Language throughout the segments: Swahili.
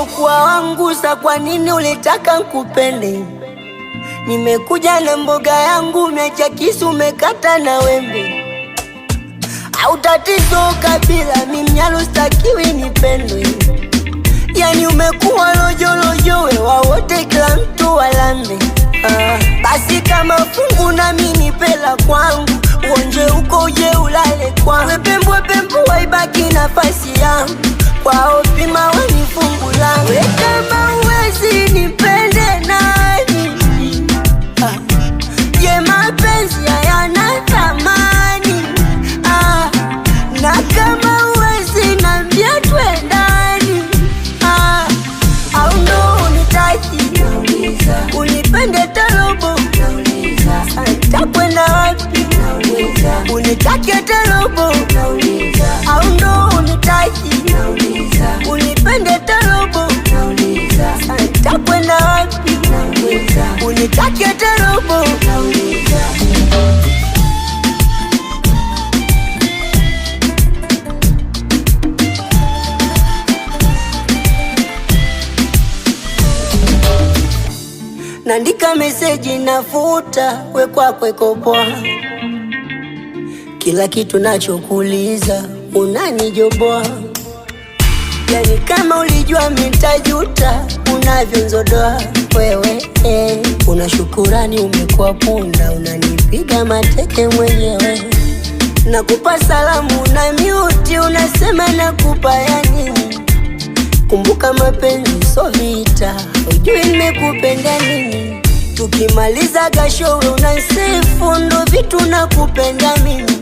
ulipokuwa wangu, sa kwa nini ulitaka nkupende? Nimekuja na mboga yangu, umeacha kisu umekata na wembe. Au tatizo kabila, mimi Mnyalu stakiwi nipendwe. Yani umekuwa lojolojo, wewa wote kila mtu walambe. Basi kama fungu na mimi pela kwangu, uonje uko uje ulale kwangu. Wepembwe pembu waibaki nafasi yangu, kwao pima wanifungu langu. We kama uwezi nipende nani? Je, mapenzi hayana thamani? Na kama uwezi nambia twendani? Au ndo unitaki unipende talobo? Takwenda wapi? Unitake talobo? Au ndo unitaki unipende talobo? Takwenda wapi? Unitake talobo? Nandika meseji nafuta, we kwako iko poa. Kila kitu nachokuuliza unanijoboa. Yani kama ulijua mitajuta, unavyonzodoa wewe. Una shukurani umekuwa punda, unanipiga mateke mwenyewe. Nakupa salamu na miuti, unasema nakupa ya nini? Kumbuka mapenzi so vita, ujui nimekupenda nini? Tukimaliza gashowe unasifu, ndo vitu nakupenda mimi.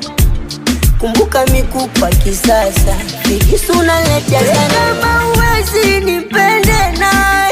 Kumbuka mikupa kisasa, vigisu unaletea sana. Kama uwezi nipende naye,